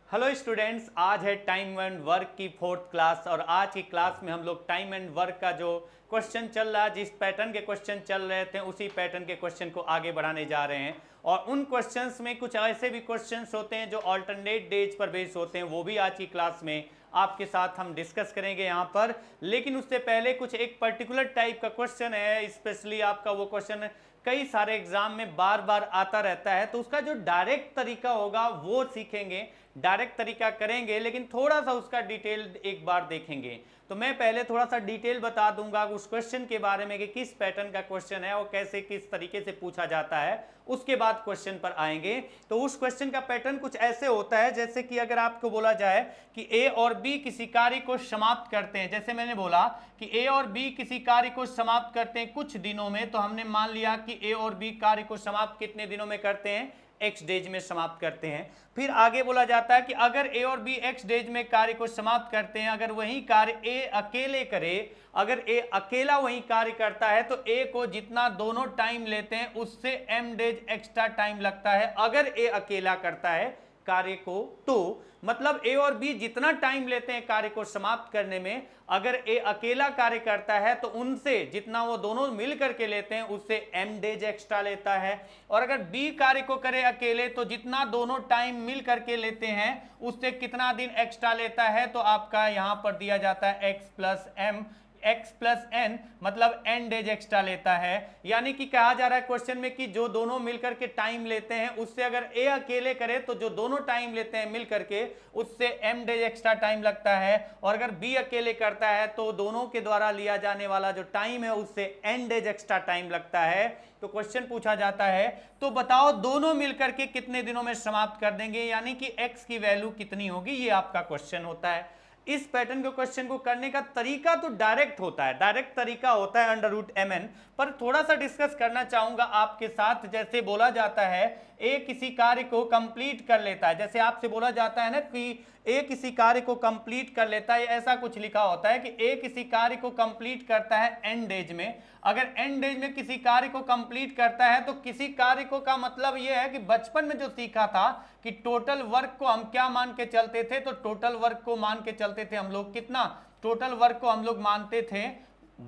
Hello students, आज है time and work की फोर्थ क्लास और आज की क्लास में हम लोग टाइम एंड वर्क का जो क्वेश्चन चल रहा है, जिस पैटर्न के क्वेश्चन चल रहे थे उसी पैटर्न के क्वेश्चन को आगे बढ़ाने जा रहे हैं। और उन क्वेश्चंस में कुछ ऐसे भी क्वेश्चंस होते हैं जो अल्टरनेट डेज पर बेस होते हैं, वो भी आज की क्लास में आपके साथ हम डिस्कस करेंगे यहाँ पर। लेकिन उससे पहले कुछ एक पर्टिकुलर टाइप का क्वेश्चन है, स्पेशली आपका वो क्वेश्चन कई सारे एग्जाम में बार बार आता रहता है, तो उसका जो डायरेक्ट तरीका होगा वो सीखेंगे, डायरेक्ट तरीका करेंगे, लेकिन थोड़ा सा उसका डिटेल एक बार देखेंगे। तो मैं पहले थोड़ा सा डिटेल बता दूंगा उस क्वेश्चन के बारे में कि किस पैटर्न का क्वेश्चन है और कैसे किस तरीके से पूछा जाता है, उसके बाद क्वेश्चन पर आएंगे। तो उस क्वेश्चन का पैटर्न कुछ ऐसे होता है जैसे कि अगर आपको बोला जाए कि ए और बी किसी कार्य को समाप्त करते हैं, जैसे मैंने बोला कि ए और बी किसी कार्य को समाप्त करते हैं कुछ दिनों में, तो हमने मान लिया कि ए और बी कार्य को समाप्त कितने दिनों में करते हैं, एक्स डेज में समाप्त करते हैं। फिर आगे बोला जाता है कि अगर ए और बी एक्स डेज में कार्य को समाप्त करते हैं, अगर वही कार्य ए अकेले करे, अगर ए अकेला वही कार्य करता है तो ए को जितना दोनों टाइम लेते हैं उससे एम डेज एक्स्ट्रा टाइम लगता है अगर ए अकेला करता है कार्य को। तो मतलब ए और बी जितना टाइम लेते हैं कार्य को समाप्त करने में, अगर ए अकेला कार्य करता है तो उनसे जितना वो दोनों मिल करके लेते हैं उससे एम डेज एक्स्ट्रा लेता है। और अगर बी कार्य को करे अकेले तो जितना दोनों टाइम मिल करके लेते हैं उससे कितना दिन एक्स्ट्रा लेता है, तो आपका यहां पर दिया जाता है x plus m, x plus n, मतलब n डेज एक्स्ट्रा लेता है। यानी कि कहा जा रहा है क्वेश्चन में कि जो दोनों मिलकर के टाइम लेते हैं उससे अगर a अकेले करे तो जो दोनों टाइम लेते हैं मिलकर के उससे m डेज एक्स्ट्रा टाइम लगता है, और अगर b अकेले करता है तो दोनों के द्वारा लिया जाने वाला जो टाइम है उससे n डेज एक्स्ट्रा टाइम लगता है। तो क्वेश्चन पूछा जाता है तो बताओ दोनों मिलकर के कितने दिनों में समाप्त कर देंगे, यानी कि x की वैल्यू कितनी होगी, ये आपका क्वेश्चन होता है। इस पैटर्न के क्वेश्चन को करने का तरीका तो डायरेक्ट होता है, डायरेक्ट तरीका होता है अंडर रूट एम एन, पर थोड़ा सा डिस्कस करना चाहूंगा आपके साथ। जैसे बोला जाता है ए किसी कार्य को कंप्लीट कर लेता है, जैसे आपसे बोला जाता है ना कि ए किसी कार्य को कंप्लीट कर लेता है, ऐसा कुछ लिखा होता है कि ए किसी कार्य को कंप्लीट करता है एन डेज में। अगर एन डेज में किसी कार्य को कंप्लीट करता है तो किसी कार्य को का मतलब यह है कि बचपन में जो सीखा था कि टोटल वर्क को हम क्या मान के चलते थे, तो टोटल वर्क को मान के चलते थे हम लोग कितना, टोटल वर्क को हम लोग मानते थे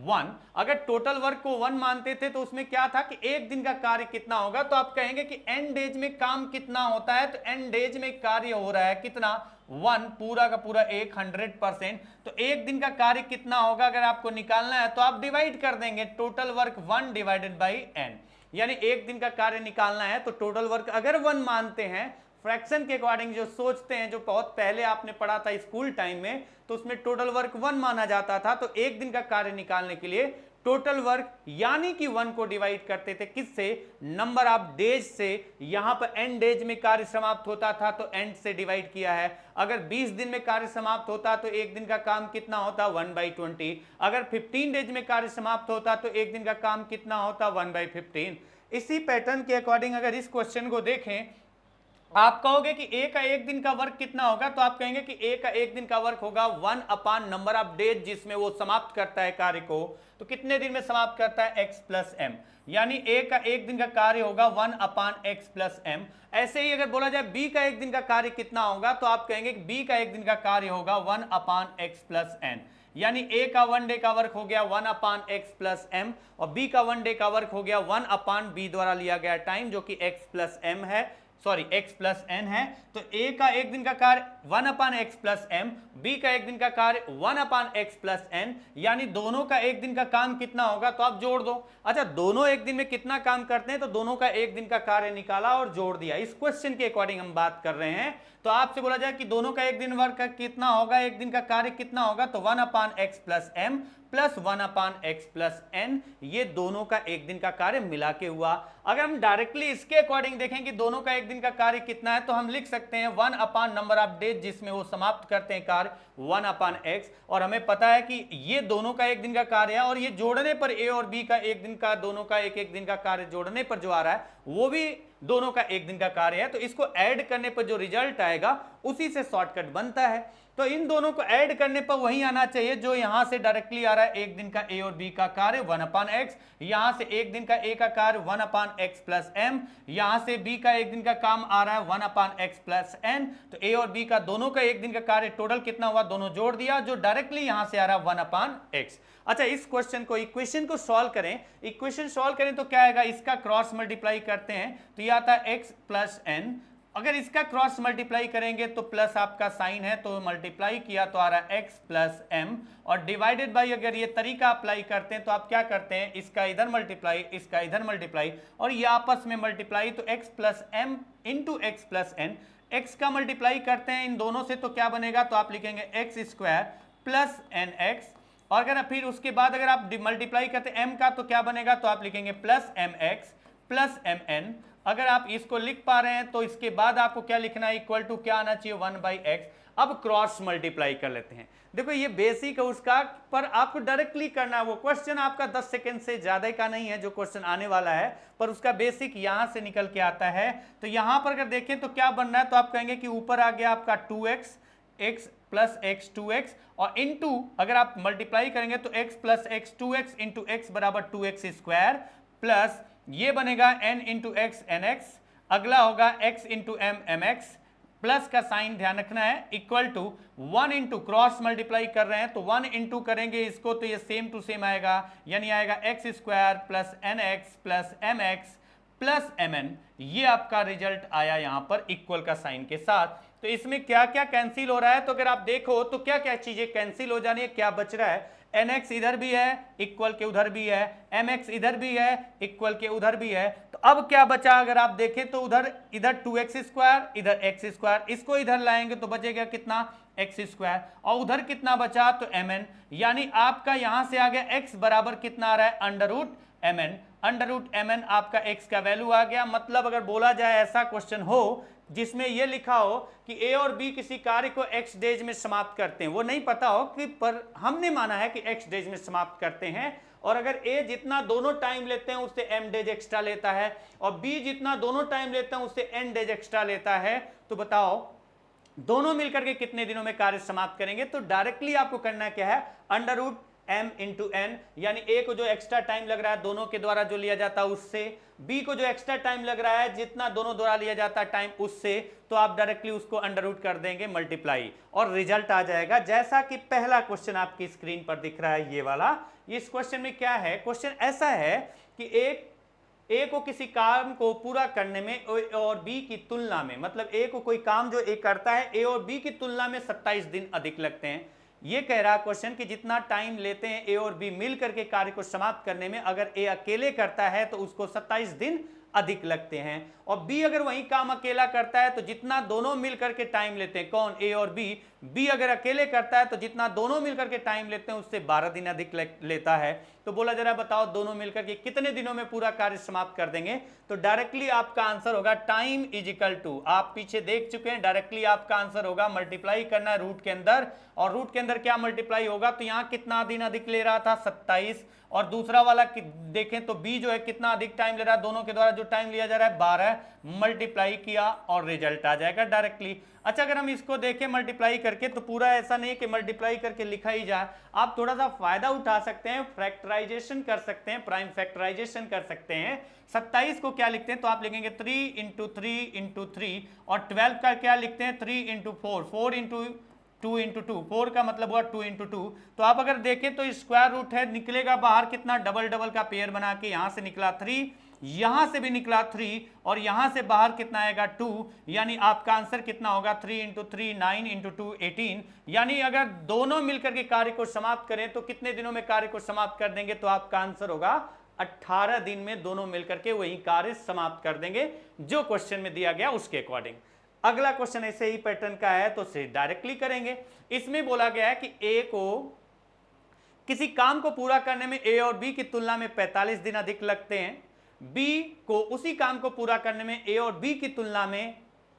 1। अगर टोटल वर्क को 1 मानते थे तो उसमें क्या था कि एक दिन का कार्य कितना होगा, तो आप कहेंगे कि एन डेज में काम कितना होता है, तो एन डेज में कार्य हो रहा है कितना 1, पूरा का पूरा 100%। तो एक दिन का कार्य कितना होगा अगर आपको निकालना है तो आप डिवाइड कर देंगे total work 1 divided by n, यानी एक दिन का कार्य निकालना है तो टोटल वर्क अगर 1 मानते हैं, फ्रैक्शन के अकॉर्डिंग जो सोचते हैं, जो बहुत पहले आपने पढ़ा था स्कूल टाइम में, तो उसमें टोटल वर्क 1 माना जाता था। तो एक दिन का कार्य निकालने के लिए टोटल वर्क यानी कि 1 को डिवाइड करते थे किससे, नंबर ऑफ डेज से। यहां पर एन डेज में कार्य समाप्त होता था तो एंड से डिवाइड किया है। अगर 20 दिन में कार्य समाप्त होता तो एक दिन का काम कितना होता 1/20। अगर 15 डेज में कार्य समाप्त होता तो एक दिन का काम कितना होता 1/15। इसी पैटर्न के अकॉर्डिंग अगर इस क्वेश्चन को देखें, आप कहोगे कि ए का एक दिन का वर्क कितना होगा, तो आप कहेंगे कि ए का एक दिन का वर्क होगा 1 अपान नंबर ऑफ डेज जिसमें वो समाप्त करता है कार्य को। तो कितने दिन में समाप्त करता है, x प्लस एम, यानी ए का एक दिन का कार्य होगा 1 अपान एक्स प्लस एम। ऐसे ही अगर बोला जाए बी का एक दिन का कार्य कितना होगा, तो आप कहेंगे कि बी का एक दिन का कार्य होगा 1 अपान एक्स प्लस एन, यानी ए का 1 डे का वर्क हो गया 1 अपान एक्स प्लस एम, और बी का 1 डे का वर्क हो गया 1 अपान बी द्वारा लिया गया टाइम जो कि एक्स प्लस एम है, सॉरी x प्लस एन है। तो a का एक दिन का कार्य 1 अपान एक्स प्लस एम, बी का एक दिन का कार्य 1 अपान एक्स प्लस एन, यानी दोनों का एक दिन का काम कितना होगा, तो आप जोड़ दो। अच्छा, दोनों एक दिन में कितना काम करते हैं, तो दोनों का एक दिन का कार्य निकाला और जोड़ दिया। इस क्वेश्चन के अकॉर्डिंग हम बात कर रहे हैं। तो आपसे बोला जाए कि दोनों का एक दिन वर्क कितना होगा, एक दिन का कार्य कितना होगा, तो 1 अपान एक्स प्लस एम प्लस 1 अपान एक्स प्लस एन, ये दोनों का एक दिन का कार्य मिला के हुआ। अगर हम डायरेक्टली इसके अकॉर्डिंग देखें कि दोनों का एक दिन का कार्य कितना है, तो हम लिख सकते हैं 1 अपान नंबर ऑफ डेज जिसमें वो समाप्त करते हैं कार्य 1 अपान एक्स, और हमें पता है कि ये दोनों का एक दिन का कार्य है, और ये जोड़ने पर ए और बी का एक दिन का, दोनों का एक एक दिन का कार्य जोड़ने पर जो आ रहा है वो भी दोनों का एक दिन का कार्य है। तो इसको ऐड करने पर जो रिजल्ट आएगा उसी से शॉर्टकट बनता है। तो इन दोनों को ऐड करने पर वही आना चाहिए जो यहां से डायरेक्टली आ रहा है, एक दिन का ए और बी का कार्य 1/x, यहां से एक दिन का ए का कार्य 1/x प्लस m, यहां से बी का एक दिन का काम आ रहा है 1/x प्लस n। तो ए और बी का दोनों का एक दिन का कार्य टोटल कितना हुआ, दोनों जोड़ दिया, जो डायरेक्टली यहां से आ रहा है 1/x। अच्छा, इस क्वेश्चन को इक्वेशन को सॉल्व करें, इक्वेशन सॉल्व करें तो क्या आएगा, इसका क्रॉस मल्टीप्लाई करते हैं तो ये आता है x प्लस n, अगर इसका क्रॉस मल्टीप्लाई करेंगे तो प्लस आपका साइन है तो मल्टीप्लाई किया तो आ रहा है x प्लस m, और डिवाइडेड बाई अगर ये तरीका अप्लाई करते हैं तो आप क्या करते हैं, इसका इधर मल्टीप्लाई इसका इधर मल्टीप्लाई और ये आपस में मल्टीप्लाई, तो x plus m into x plus n, x का मल्टीप्लाई करते हैं इन दोनों से तो क्या बनेगा, तो आप लिखेंगे x square plus n x, और अगर फिर उसके बाद अगर आप मल्टीप्लाई करते हैं m का तो क्या बनेगा, तो आप लिखेंगे plus m x plus m n. अगर आप इसको लिख पा रहे हैं तो इसके बाद आपको क्या लिखना है, इक्वल टू क्या आना चाहिए 1/x। अब क्रॉस मल्टीप्लाई कर लेते हैं, देखो ये बेसिक है उसका, पर आपको डायरेक्टली करना है, वो क्वेश्चन आपका 10 सेकंड से ज्यादा का नहीं है जो क्वेश्चन आने वाला है, पर उसका बेसिक यहां से निकल के आता है। तो यहां पर अगर देखें तो क्या बन रहा है, तो आप कहेंगे कि ऊपर आ गया आपका 2x, x plus x 2x, और इनटू अगर आप मल्टीप्लाई करेंगे तो x plus x 2x into x बराबर 2x स्क्वायर, प्लस ये बनेगा n into x n x, अगला होगा x into m m x, plus का साइन ध्यान रखना है, equal to 1 into cross multiply कर रहे हैं तो 1 इंटू करेंगे इसको तो ये सेम टू सेम आएगा, यानी आएगा x square plus n x plus m x plus m n. ये आपका रिजल्ट आया यहां पर इक्वल का साइन के साथ। तो इसमें क्या क्या कैंसिल हो रहा है, तो अगर आप देखो तो क्या क्या चीजें कैंसिल हो जानी है, क्या बच रहा है, एन एक्स इधर भी है इक्वल के उधर भी है, एम एक्स इधर भी है इक्वल के उधर भी है, तो अब क्या बचा, अगर आप देखें तो उधर इधर 2x स्क्वायर इधर एक्स स्क्वायर, इसको इधर लाएंगे तो बचेगा कितना एक्स स्क्वायर, और उधर कितना बचा तो एम एन, यानी आपका यहां से आ गया x बराबर कितना आ रहा है under root m n, under root m n आपका x का वैल्यू आ गया। मतलब अगर बोला जाए ऐसा क्वेश्चन हो जिसमें यह लिखा हो कि ए और बी किसी कार्य को x डेज में समाप्त करते हैं, वो नहीं पता हो कि पर हमने माना है कि x डेज में समाप्त करते हैं, और अगर a जितना दोनों टाइम लेते हैं उससे m डेज एक्स्ट्रा लेता है और b जितना दोनों टाइम लेते हैं उससे n डेज एक्स्ट्रा लेता है, तो बताओ दोनों मिलकर के कितने दिनों में कार्य समाप्त करेंगे। तो डायरेक्टली आपको करना क्या है, under root m into n, यानी a को जो एक्स्ट्रा टाइम लग रहा है दोनों के द्वारा जो लिया जाता है उससे, b को जो एक्स्ट्रा टाइम लग रहा है जितना दोनों द्वारा लिया जाता है टाइम उससे, तो आप डायरेक्टली उसको अंडर रूट कर देंगे मल्टीप्लाई, और रिजल्ट आ जाएगा जैसा कि पहला क्वेश्चन आपकी स्क्रीन पर दिख रहा है ये वाला। इस क्वेश्चन में क्या है, क्वेश्चन ऐसा है कि ए को किसी काम को पूरा करने में ए और बी की तुलना में, मतलब ए को कोई काम जो ए करता है ए और बी की तुलना में 27 दिन अधिक लगते हैं। ये कह रहा क्वेश्चन कि जितना टाइम लेते हैं ए और बी मिल करके कार्य को समाप्त करने में, अगर ए अकेले करता है तो उसको 27 दिन अधिक लगते हैं, और बी अगर वही काम अकेला करता है तो जितना दोनों मिलकर के टाइम लेते हैं, कौन ए और बी अगर अकेले करता है तो जितना दोनों मिलकर के टाइम लेते हैं उससे 12 दिन अधिक लेता है। तो बोला जरा बताओ दोनों मिलकर के कितने दिनों में पूरा कार्य समाप्त कर देंगे। तो डायरेक्टली आपका आंसर होगा टाइम इज इक्वल टू, आप पीछे देख चुके हैं, डायरेक्टली आपका आंसर होगा मल्टीप्लाई करना है रूट के अंदर, और रूट के अंदर क्या मल्टीप्लाई होगा, तो यहां कितना दिन अधिक ले रहा था 27, और दूसरा वाला देखें तो बी जो है कितना अधिक टाइम ले रहा है, दोनों के द्वारा जो टाइम लिया जा रहा है 12, मल्टीप्लाई किया और रिजल्ट आ जाएगा डायरेक्टली। अच्छा, अगर हम इसको देखें मल्टीप्लाई करके तो पूरा ऐसा नहीं कि मल्टीप्लाई करके लिखा ही जाए, आप थोड़ा सा फायदा उठा सकते हैं, फैक्टराइजेशन कर सकते हैं, प्राइम फैक्टराइजेशन कर सकते हैं। 27 को क्या लिखते हैं, तो आप लिखेंगे 3 इंटू 3 इंटू 3, और 12 का क्या लिखते हैं 3 इंटू 4, 4 इंटू 2 इंटू 2, 4 का मतलब हुआ 2 इंटू 2। तो आप अगर देखें तो स्क्वायर रूट है, निकलेगा बाहर कितना, डबल डबल का पेयर बना के यहां से निकला 3, यहां से भी निकला 3, और यहां से बाहर कितना आएगा 2, यानी आपका आंसर कितना होगा 3 इंटू 3 9 इंटू 2 18। यानी अगर दोनों मिलकर के कार्य को समाप्त करें तो कितने दिनों में कार्य को समाप्त कर देंगे, तो आपका आंसर होगा 18 दिन में दोनों मिलकर के वही कार्य समाप्त कर देंगे जो क्वेश्चन में दिया गया उसके अकॉर्डिंग। अगला क्वेश्चन ऐसे ही पैटर्न का है तो उसे डायरेक्टली करेंगे। इसमें बोला गया है कि ए को किसी काम को पूरा करने में ए और बी की तुलना में 45 दिन अधिक लगते हैं, बी को उसी काम को पूरा करने में ए और बी की तुलना में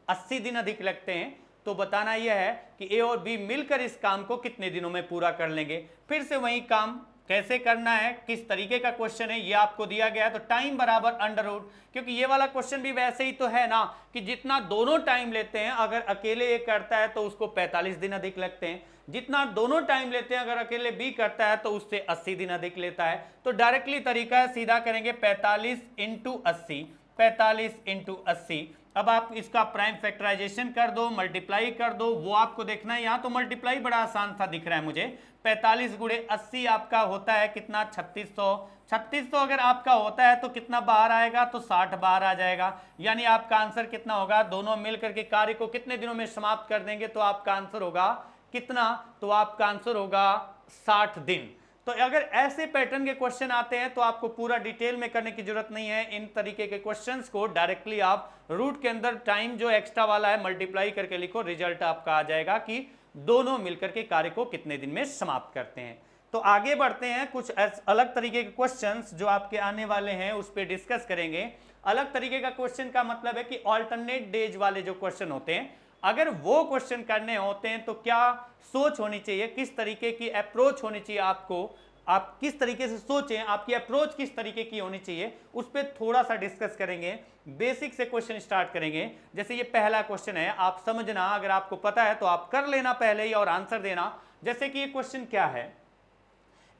80 दिन अधिक लगते हैं। तो बताना यह है कि ए और बी मिलकर इस काम को कितने दिनों में पूरा कर लेंगे। फिर से वही काम कैसे करना है, किस तरीके का क्वेश्चन है, ये आपको दिया गया है। तो टाइम बराबर अंडर रूट, क्योंकि ये वाला क्वेश्चन भी वैसे ही तो है ना कि जितना दोनों टाइम लेते हैं, अगर अकेले ए करता है तो उसको 45 दिन अधिक लगते हैं, जितना दोनों टाइम लेते हैं अगर अकेले बी करता है तो उससे 80 दिन अधिक लेता है। तो डायरेक्टली तरीका है, सीधा करेंगे 45 इंटू 80, 45 इंटू 80। अब आप इसका प्राइम फैक्टराइजेशन कर दो, मल्टीप्लाई कर दो, वो आपको देखना है। यहां तो मल्टीप्लाई बड़ा आसान सा दिख रहा है मुझे। 45 गुणे 80 आपका होता है कितना, 3600। 3600 अगर आपका होता है तो कितना बाहर आएगा, तो 60 बाहर आ जाएगा। यानी आपका आंसर कितना होगा, दोनों मिलकर के कार्य को कितने दिनों में समाप्त कर देंगे, तो आपका आंसर होगा कितना, तो आपका आंसर होगा 60 दिन। तो अगर ऐसे पैटर्न के क्वेश्चन आते हैं तो आपको पूरा डिटेल में करने की जरूरत नहीं है। इन तरीके के क्वेश्चंस को डायरेक्टली आप रूट के अंदर टाइम जो एक्स्ट्रा वाला है मल्टीप्लाई करके लिखो, रिजल्ट आपका आ जाएगा कि दोनों मिलकर के कार्य को कितने दिन में समाप्त करते हैं। तो आगे बढ़ते हैं, कुछ अलग तरीके के क्वेश्चंस जो आपके आने वाले हैं उस पर डिस्कस करेंगे। अलग तरीके का क्वेश्चन का मतलब है कि ऑल्टरनेट डेज वाले जो क्वेश्चन होते हैं, अगर वो क्वेश्चन करने होते हैं तो क्या सोच होनी चाहिए, किस तरीके की अप्रोच होनी चाहिए आपको, आप किस तरीके से सोचें, आपकी अप्रोच किस तरीके की होनी चाहिए, उस पर थोड़ा सा डिस्कस करेंगे। बेसिक से क्वेश्चन स्टार्ट करेंगे। जैसे ये पहला क्वेश्चन है, आप समझना, अगर आपको पता है तो आप कर लेना पहले ही और आंसर देना। जैसे कि ये क्वेश्चन क्या है,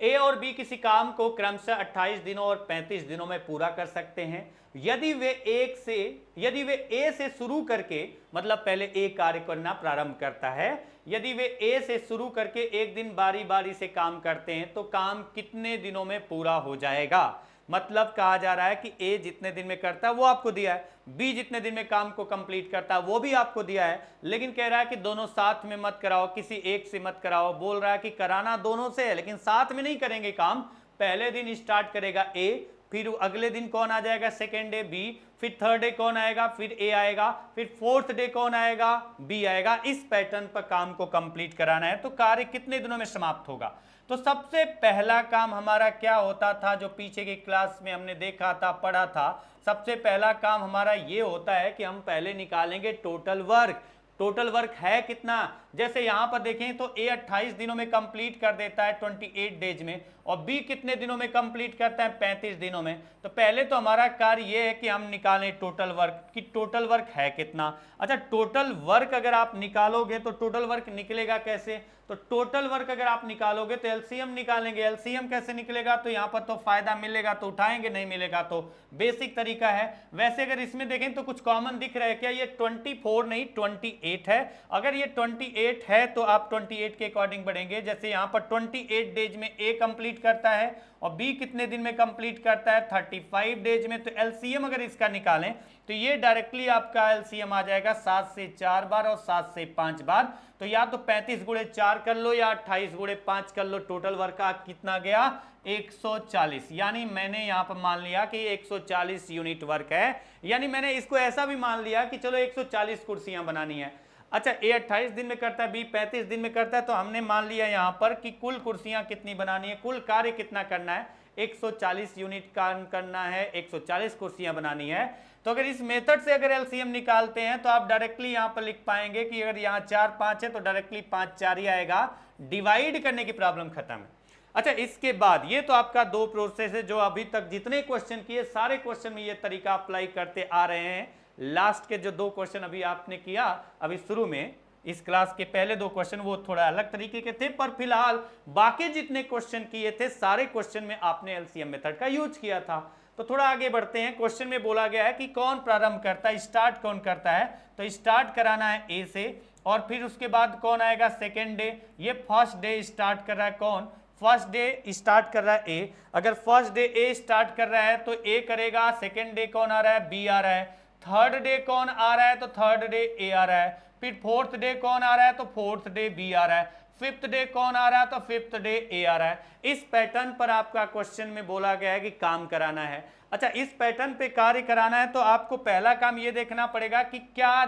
ए और बी किसी काम को क्रमशः 28 दिनों और 35 दिनों में पूरा कर सकते हैं। यदि वे ए से शुरू करके, मतलब पहले ए कार्य करना प्रारंभ करता है, यदि वे ए से शुरू करके एक दिन बारी बारी से काम करते हैं तो काम कितने दिनों में पूरा हो जाएगा। मतलब कहा जा रहा है कि ए जितने दिन में करता है वो आपको दिया है, बी जितने दिन में काम को कंप्लीट करता है वो भी आपको दिया है, लेकिन कह रहा है कि दोनों साथ में मत कराओ, किसी एक से मत कराओ। बोल रहा है कि कराना दोनों से है लेकिन साथ में नहीं करेंगे काम। पहले दिन स्टार्ट करेगा ए, फिर अगले दिन कौन आ जाएगा, सेकेंड डे बी, फिर थर्ड डे कौन आएगा, फिर ए आएगा, फिर फोर्थ डे कौन आएगा, बी आएगा। इस पैटर्न पर काम को कंप्लीट कराना है। तो कार्य कितने दिनों में समाप्त होगा। तो सबसे पहला काम हमारा क्या होता था, जो पीछे की क्लास में हमने देखा था, पढ़ा था, सबसे पहला काम हमारा ये होता है कि हम पहले निकालेंगे टोटल वर्क। टोटल वर्क है कितना, जैसे यहां पर देखें तो ए 28 दिनों में कंप्लीट कर देता है 28 डेज में, और बी कितने दिनों में कंप्लीट करता है 35 दिनों में। तो पहले तो हमारा कार्य यह है कि हम निकालें टोटल वर्क, कि टोटल वर्क है कितना। अच्छा, टोटल वर्क अगर आप निकालोगे तो टोटल वर्क निकलेगा कैसे, तो टोटल वर्क अगर आप निकालोगे तो एलसीएम निकालेंगे। एलसीएम कैसे निकलेगा, तो यहां पर तो फायदा मिलेगा तो उठाएंगे, नहीं मिलेगा तो बेसिक तरीका है। वैसे अगर इसमें देखें तो कुछ कॉमन दिख रहा है क्या, ये 24 नहीं 28 है। अगर ये 28 है तो आप 28 के अकॉर्डिंग बढ़ेंगे। जैसे यहां पर 28 डेज में ए कंप्लीट करता है और बी कितने दिन में कंप्लीट करता है, 35 डेज में। तो एलसीएम अगर इसका निकालें तो ये डायरेक्टली आपका एलसीएम आ जाएगा 7 से 4 बार और 7 से 5 बार। तो या तो 35 गुणे 4 कर लो या 28 गुणे 5 कर लो। टोटल वर्क का कितना गया, 140। यानी मैंने यहां पर मान लिया कि 140 यूनिट वर्क है। यानी मैंने इसको ऐसा भी मान लिया कि चलो 140 कुर्सियां बनानी है। अच्छा, ए 28 दिन में करता है, बी 35 दिन में करता है, तो हमने मान लिया यहां पर कि कुल कुर्सियां कितनी बनानी है, कुल कार्य कितना करना है, 140 यूनिट काम करना है, 140 कुर्सियां बनानी है। तो अगर इस मेथड से अगर एलसीएम निकालते हैं तो आप डायरेक्टली यहां पर लिख पाएंगे कि अगर यहां 4 5 है तो डायरेक्टली 5 4 ही आएगा। डिवाइड करने की प्रॉब्लम खत्म है। अच्छा, इसके बाद ये तो आपका दो प्रोसेस है जो अभी तक जितने क्वेश्चन किए सारे क्वेश्चन में ये तरीका अप्लाई करते आ रहे हैं। लास्ट के जो दो क्वेश्चन अभी आपने किया, अभी शुरू में इस क्लास के पहले दो क्वेश्चन वो थोड़ा अलग तरीके के थे, पर फिलहाल बाकी जितने क्वेश्चन किए थे सारे क्वेश्चन में आपने एलसीएम मेथड का यूज किया था। तो थोड़ा आगे बढ़ते हैं। क्वेश्चन में बोला गया है कि कौन प्रारंभ करता है, स्टार्ट कौन करता है, तो स्टार्ट कराना है ए से, और फिर उसके बाद कौन आएगा, सेकेंड डे। ये फर्स्ट डे स्टार्ट कर रहा है कौन, फर्स्ट डे स्टार्ट कर रहा है ए। अगर फर्स्ट डे ए स्टार्ट कर रहा है तो ए करेगा, सेकेंड डे कौन आ रहा है, बी आ रहा है, थर्ड डे कौन आ रहा है, तो थर्ड डे ए आ रहा है, फिर फोर्थ डे कौन आ रहा है, तो फोर्थ डे बी आ रहा है, फिफ्थ डे कौन आ रहा है, तो फिफ्थ डे ए आ रहा है। इस पैटर्न पर आपका क्वेश्चन में बोला गया है कि काम कराना है। अच्छा, इस पैटर्न पे कार्य कराना है तो आपको पहला काम ये देखना पड़ेगा कि क्या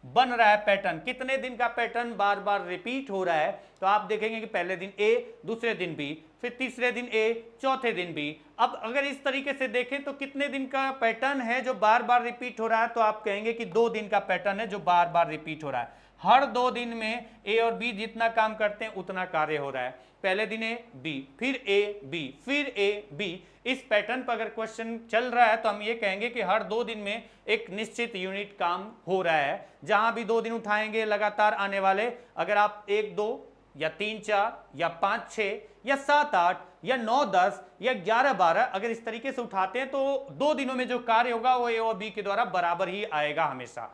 बन रहा है पैटर्न, कितने दिन का पैटर्न बार बार रिपीट हो रहा है। तो आप देखेंगे कि पहले दिन ए, दूसरे दिन बी, फिर तीसरे दिन ए, चौथे दिन बी। अब अगर इस तरीके से देखें तो कितने दिन का पैटर्न है जो बार बार रिपीट हो रहा है, तो आप कहेंगे कि 2 दिन का पैटर्न है जो बार बार रिपीट हो रहा है। हर 2 दिन में ए और बी जितना काम करते हैं उतना कार्य हो रहा है। पहले दिन ए बी, फिर ए बी, फिर ए बी। इस पैटर्न पर अगर क्वेश्चन चल रहा है तो हम ये कहेंगे कि हर 2 दिन में एक निश्चित यूनिट काम हो रहा है। जहां भी 2 दिन उठाएंगे लगातार आने वाले, अगर आप 1 2 या 3 4 या 5 6 या 7 8 या 9 10 या 11 12 अगर इस तरीके से उठाते हैं तो 2 दिनों में जो कार्य होगा वो ए और बी के द्वारा बराबर ही आएगा हमेशा।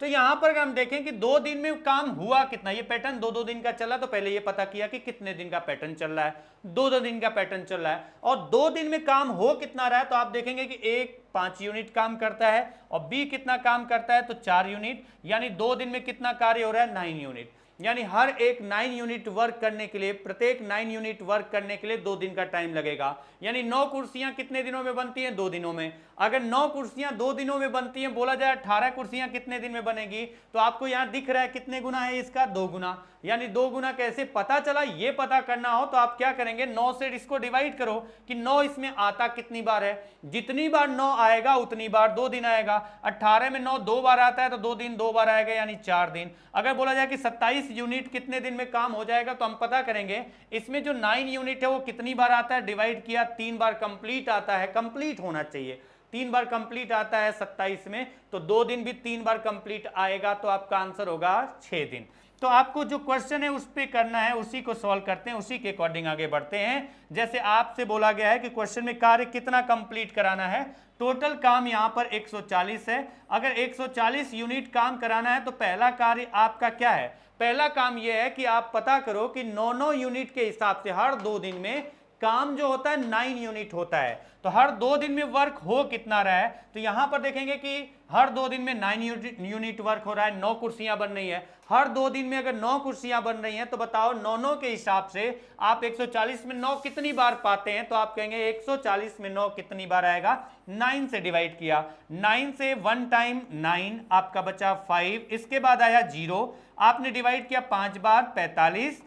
तो यहां पर अगर हम देखें कि 2 दिन में काम हुआ कितना, ये पैटर्न 2-2 दिन का चला, तो पहले ये पता किया कि कितने दिन का पैटर्न चल रहा है। 2-2 दिन का पैटर्न चल रहा है और 2 दिन में काम हो कितना रहा है, तो आप देखेंगे कि एक 5 यूनिट काम करता है और बी कितना काम करता है, तो 4 यूनिट। यानी 2 दिन में कितना कार्य हो रहा है, 9 यूनिट। यानी हर एक 9 यूनिट वर्क करने के लिए, प्रत्येक 9 यूनिट वर्क करने के लिए 2 दिन का टाइम लगेगा। यानी 9 कुर्सियां कितने दिनों में बनती हैं, 2 दिनों में। अगर 9 कुर्सियां 2 दिनों में बनती हैं, बोला जाए 18 कुर्सियां कितने दिन में बनेगी, तो आपको यहां दिख रहा है कितने गुना है इसका, 2 गुना। यानी 2 गुना कैसे पता चला, ये पता करना हो तो आप क्या करेंगे, 9 से इसको डिवाइड करो कि 9 इसमें आता कितनी बार है। जितनी बार 9 आएगा उतनी बार 2 दिन आएगा। 18 में 9 2 बार आता है तो 2 दिन 2 बार आएगा, यानी 4 दिन। अगर बोला जाए कि 27 यूनिट कितने दिन में काम हो जाएगा, तो हम पता करेंगे इसमें जो 9 यूनिट है वो कितनी बार आता है, डिवाइड किया 3 बार कंप्लीट आता है, कंप्लीट होना चाहिए 3 बार कंप्लीट आता है 27 में, तो 2 दिन भी 3 बार कंप्लीट आएगा, तो आपका आंसर होगा 6 दिन। तो आपको जो क्वेश्चन है उस पे करना है, उसी को सॉल्व करते हैं, उसी के अकॉर्डिंग आगे बढ़ते हैं। जैसे आपसे बोला गया है कि क्वेश्चन में कार्य कितना कंप्लीट कराना है, टोटल काम यहां पर 140 है। अगर 140 यूनिट काम कराना है तो पहला कार्य आपका क्या है, पहला काम यह है कि आप पता करो कि 9-9 यूनिट के हिसाब से हर 2 दिन में काम जो होता है 9 यूनिट होता है। तो हर 2 दिन में वर्क हो कितना रहा है, तो यहां पर देखेंगे कि हर 2 दिन में 9 यूनिट वर्क हो रहा है, 9 कुर्सियां बन रही है। हर 2 दिन में अगर 9 कुर्सियां बन रही हैं तो बताओ 9-9 के हिसाब से आप 140 में 9 कितनी बार पाते हैं, तो आप कहेंगे 140 में 9 कितनी बार आएगा, 9 से डिवाइड किया, 9 से 1 टाइम 9 आपका बचा 5, इसके बाद आया 0, आपने डिवाइड किया 5 बार 45,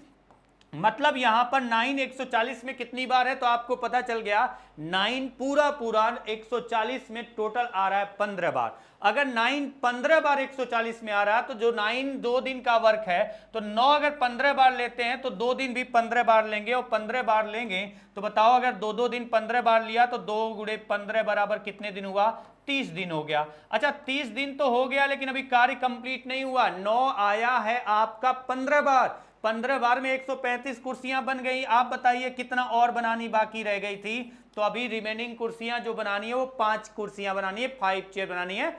मतलब यहां पर 9 140 में कितनी बार है, तो आपको पता चल गया 9 पूरा 140 में टोटल आ रहा है 15 बार। अगर 9 15 बार 140 में आ रहा है तो जो 9 2 दिन का वर्क है, तो 9 अगर 15 बार लेते हैं तो 2 दिन भी 15 बार लेंगे, और 15 बार लेंगे तो बताओ अगर 2-2 दिन 15 बार लिया तो 2 गुणे 15 बराबर कितने दिन हुआ, 30 दिन हो गया। अच्छा 30 दिन तो हो गया, लेकिन अभी कार्य कंप्लीट नहीं हुआ। 9 आया है आपका 15 बार, 15 बार में 135 कुर्सियां बन गई। आप बताइए कितना और बनानी बाकी रह गई थी, तो अभी रिमेनिंग कुर्सियां जो बनानी है वो 5 कुर्सियां बनानी है, 5 चेयर बनानी है,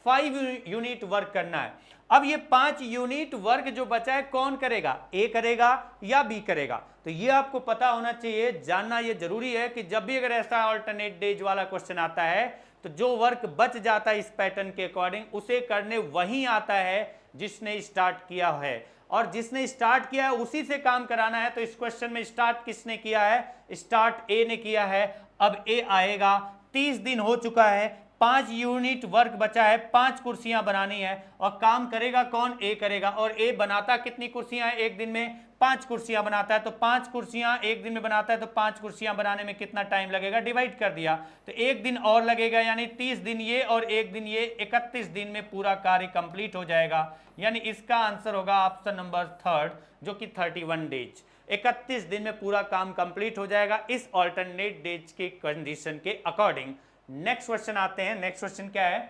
5 यूनिट वर्क करना है। अब ये 5 यूनिट वर्क जो बचा है कौन करेगा, ए करेगा या बी करेगा, तो ये आपको पता होना चाहिए, जानना ये जरूरी है कि जब भी अगर ऐसा अल्टरनेट डेज वाला क्वेश्चन आता है तो जो वर्क बच जाता है इस पैटर्न के अकॉर्डिंग उसे करने वही आता है जिसने स्टार्ट किया है, और जिसने स्टार्ट किया है उसी से काम कराना है। तो इस क्वेश्चन में स्टार्ट किसने किया है, स्टार्ट ए ने किया है। अब ए आएगा, 30 दिन हो चुका है, 5 यूनिट वर्क बचा है, 5 कुर्सियां बनानी है, और काम करेगा कौन, ए करेगा। और ए बनाता कितनी कुर्सियां है एक दिन में, 5 कुर्सियां बनाता है। तो 5 कुर्सियां एक दिन में बनाता है, तो 5 कुर्सियां बनाने में कितना टाइम लगेगा, डिवाइड कर दिया, तो 1 दिन और लगेगा, यानी 30 दिन ये और 1 दिन ये, 31 दिन में पूरा कार्य कंप्लीट हो जाएगा। यानी इसका आंसर होगा ऑप्शन नंबर 3 जो कि 31 डेज, 31 दिन में पूरा काम कंप्लीट हो जाएगा इस ऑल्टरनेट डेज के कंडीशन के अकॉर्डिंग। नेक्स्ट क्वेश्चन आते हैं। नेक्स्ट क्वेश्चन क्या है,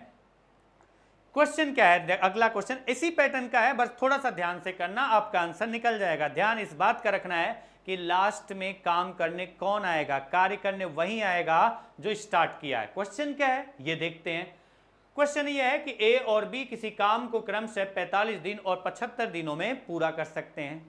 क्वेश्चन क्या है, अगला क्वेश्चन इसी पैटर्न का है, बस थोड़ा सा ध्यान से करना, आपका आंसर निकल जाएगा। ध्यान इस बात का रखना है कि लास्ट में काम करने कौन आएगा, कार्य करने वही आएगा जो स्टार्ट किया है। क्वेश्चन क्या है ये देखते हैं। क्वेश्चन ये है कि ए और बी किसी काम को क्रम से 45 दिन और 75 दिनों में पूरा कर सकते हैं।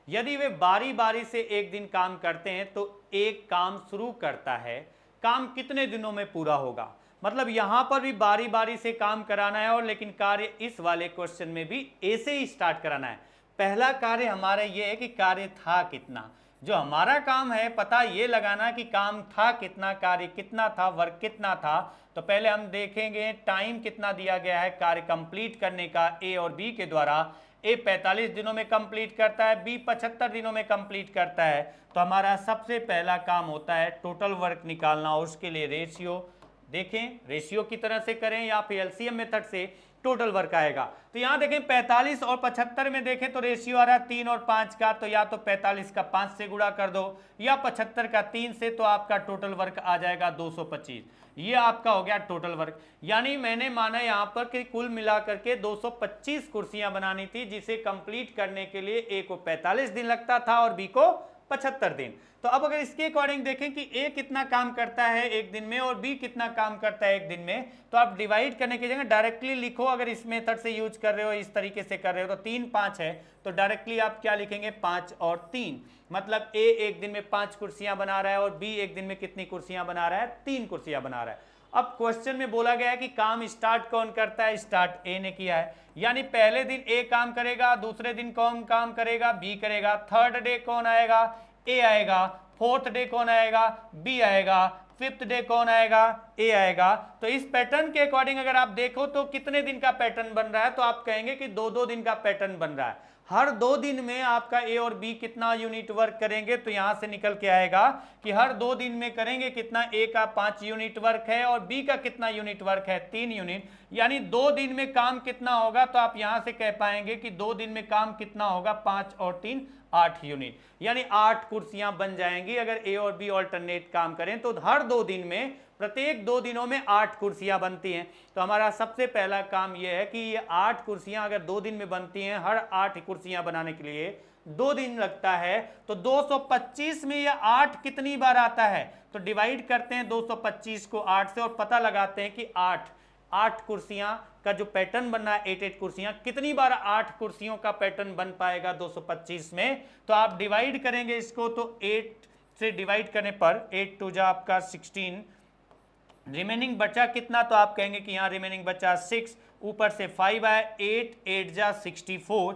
यदि वे बारी बारी से एक दिन काम करते हैं तो एक काम शुरू करता है, काम कितने दिनों में पूरा होगा। मतलब यहां पर भी बारी बारी से काम कराना है, और लेकिन कार्य इस वाले क्वेश्चन में भी ए से ही स्टार्ट कराना है। पहला कार्य हमारा ये है कि कार्य था कितना, जो हमारा काम है पता ये लगाना कि काम था कितना, कार्य कितना था, वर्क कितना था। तो पहले हम देखेंगे टाइम कितना दिया गया है कार्य कंप्लीट करने का ए और बी के द्वारा। ए 45 दिनों में कंप्लीट करता है, बी 75 दिनों में कंप्लीट करता है। तो हमारा सबसे पहला काम होता है टोटल वर्क निकालना, और उसके लिए रेशियो देखें, रेशियो की तरह से करें या फिर एलसीएम मेथड से टोटल वर्क आएगा। तो यहां देखें 45 और 75 में देखें तो रेशियो आ रहा है 3 और 5 का, तो या तो 45 का 5 से गुणा कर दो या 75 का 3 से, तो आपका टोटल वर्क आ जाएगा 225। ये आपका हो गया टोटल वर्क। यानी मैंने माना यहां पर कि कुल मिलाकर के 225 कुर्सियां बनानी थी, जिसे कंप्लीट करने के लिए ए को 45 दिन लगता था और बी को 75 दिन। तो अब अगर इसके अकॉर्डिंग देखें कि ए कितना काम करता है एक दिन में और बी कितना काम करता है एक दिन में, तो आप डिवाइड करने की जगह डायरेक्टली लिखो। अगर इस मेथड से यूज कर रहे हो, इस तरीके से कर रहे हो, तो 3 5 है, तो डायरेक्टली आप क्या लिखेंगे 5 और 3। मतलब ए एक दिन में 5 कुर्सियां बना रहा है और बी एक दिन में कितनी कुर्सियां बना रहा है, 3 कुर्सियां बना रहा है। अब क्वेश्चन में बोला गया है कि काम स्टार्ट कौन करता है, स्टार्ट ए ने किया है। यानी पहले दिन ए काम करेगा, दूसरे दिन कौन काम करेगा, बी करेगा, थर्ड डे कौन आएगा, ए आएगा, फोर्थ डे कौन आएगा, बी आएगा, फिफ्थ डे कौन आएगा, ए आएगा। तो इस पैटर्न के अकॉर्डिंग अगर आप देखो तो कितने दिन का पैटर्न बन रहा है, तो आप कहेंगे कि 2-2 दिन का पैटर्न बन रहा है। हर 2 दिन में आपका ए और बी कितना यूनिट वर्क करेंगे, तो यहां से निकल के आएगा कि हर 2 दिन में करेंगे कितना, ए का 5 यूनिट वर्क है और बी का कितना यूनिट वर्क है, 3 यूनिट। यानी 2 दिन में काम कितना होगा, तो आप यहां से कह पाएंगे कि 2 दिन में काम कितना होगा, 5 और 3 8 यूनिट, यानी 8 कुर्सियां बन जाएंगी अगर ए और बी ऑल्टरनेट काम करें। तो हर 2 दिन में, प्रत्येक 2 दिनों में 8 कुर्सियां बनती हैं। तो हमारा सबसे पहला काम यह है कि ये 8 कुर्सियां अगर 2 दिन में बनती हैं, हर 8 कुर्सियां बनाने के लिए 2 दिन लगता है, तो 225 में यह 8 कितनी बार आता है, तो डिवाइड करते हैं 225 को 8 से और पता लगाते हैं कि 8 कुर्सियां का जो पैटर्न बनना है, 8 कुर्सियां, कितनी बार 8 कुर्सियों का पैटर्न बन पाएगा 225 में। तो आप डिवाइड करेंगे इसको, तो 8 से डिवाइड करने पर 8 टू जा आपका 16, रिमेनिंग बचा कितना, तो आप कहेंगे कि यहां रिमेनिंग बचा 6, ऊपर से 5 आए, 8 8 जा 64,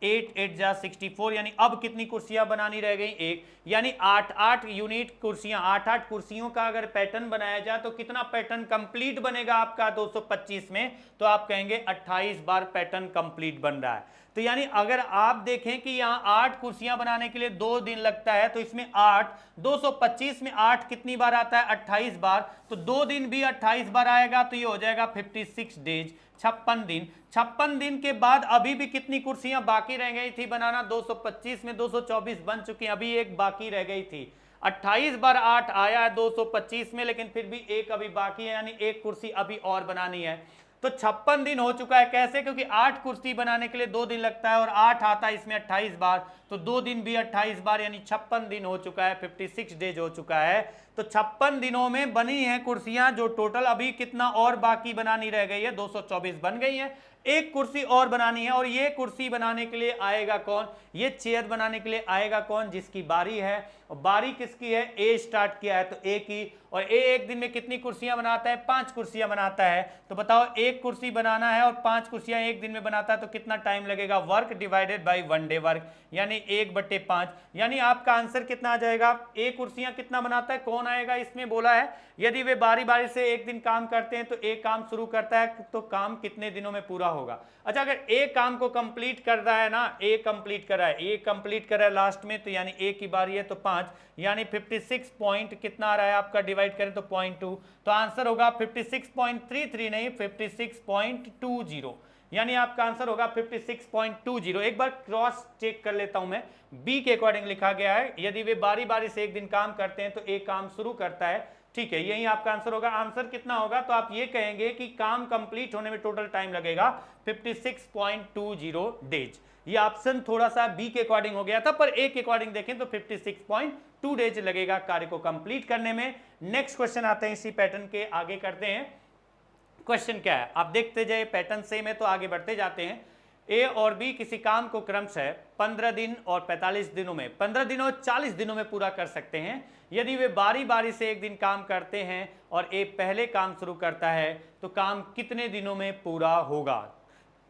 8 8 जा 64, यानी अब कितनी कुर्सियां बनानी रह गई, एक। यानी 8 यूनिट कुर्सियां, 8 कुर्सियों का अगर पैटर्न बनाया जाए तो कितना पैटर्न कंप्लीट बनेगा आपका 225 में, तो आप कहेंगे 28 बार पैटर्न कंप्लीट बन रहा है। तो यानी अगर आप देखें कि यहां 8 कुर्सियां बनाने के लिए 2 दिन लगता है, तो इसमें 8 225 में 8 कितनी बार आता है, 28 बार। तो 2 दिन भी 28 बार आएगा, तो ये हो जाएगा 56 डेज, 56 दिन। 56 दिन के बाद अभी भी कितनी कुर्सियां बाकी रह गई थी बनाना, 225 में 224 बन चुकी हैं, अभी एक बाकी रह गई थी। 28 बार 8 आया है 225 में, लेकिन फिर भी एक अभी बाकी है, यानी एक कुर्सी अभी और बनानी है। तो 56 दिन हो चुका है। कैसे, क्योंकि 8 कुर्सी बनाने के लिए 2 दिन लगता है और 8 आता है इसमें 28 बार, तो 2 दिन भी 28 बार, यानी 56 दिन हो चुका है, 56 डेज हो चुका है। तो 56 दिनों में बनी हैं कुर्सियां, जो टोटल अभी कितना और बाकी बनानी रह गई है, 224 बन गई है, एक कुर्सी और बनानी है। और ये कुर्सी बनाने के लिए आएगा कौन, ये चेयर बनाने के लिए आएगा कौन, जिसकी बारी है। और बारी किसकी है, ए स्टार्ट किया है तो ए की। और ए एक दिन में कितनी कुर्सियां बनाता है, 5 कुर्सियां बनाता है। तो बताओ, एक कुर्सी बनाना है और 5 कुर्सियां एक दिन में बनाता है, तो कितना टाइम लगेगा, work divided by 1 day work, यानी 1/5। यानी आपका आंसर कितना आ जाएगा, ए कुर्सियां कितना बनाता है, कौन आएगा इसमें बोला है। यदि वे बारी बारी से एक दिन काम करते हैं तो ए काम शुरू करता है, तो काम कितने दिनों में पूरा होगा। अच्छा, अगर ए काम को कंप्लीट कर रहा है ना, ए कंप्लीट कर रहा है, ए कंप्लीट कर रहा है लास्ट में, तो यानी ए की बारी है, तो 5, यानी 56 पॉइंट कितना आ रहा है आपका, डिवाइड करें तो 0.2, तो आंसर होगा 56.33 नहीं, 56.20, यानी आपका आंसर होगा 56.20। एक बार क्रॉस चेक कर लेता हूं मैं, बी के अकॉर्डिंग लिखा गया है, यदि वे बारी बारी से एक दिन काम करते हैं तो ए काम शुरू करता है, ठीक है, यही आपका आंसर होगा। आंसर कितना होगा, तो आप ये कहेंगे कि काम कंप्लीट होने में टोटल टाइम लगेगा 56.20 डेज। ये ऑप्शन थोड़ा सा बी के अकॉर्डिंग हो गया था, पर ए के अकॉर्डिंग देखें तो 56.2 डेज लगेगा कार्य को कंप्लीट करने में। नेक्स्ट क्वेश्चन आते हैं, इसी पैटर्न के आगे करते हैं। क्वेश्चन क्या है, आप देखते जाए, पैटर्न सेम है तो आगे बढ़ते जाते हैं। ए और बी किसी काम को क्रमशः 15 दिन और 45 दिनों में, 15 दिनों और 40 दिनों में पूरा कर सकते हैं। यदि वे बारी बारी से एक दिन काम करते हैं और ए पहले काम शुरू करता है, तो काम कितने दिनों में पूरा होगा।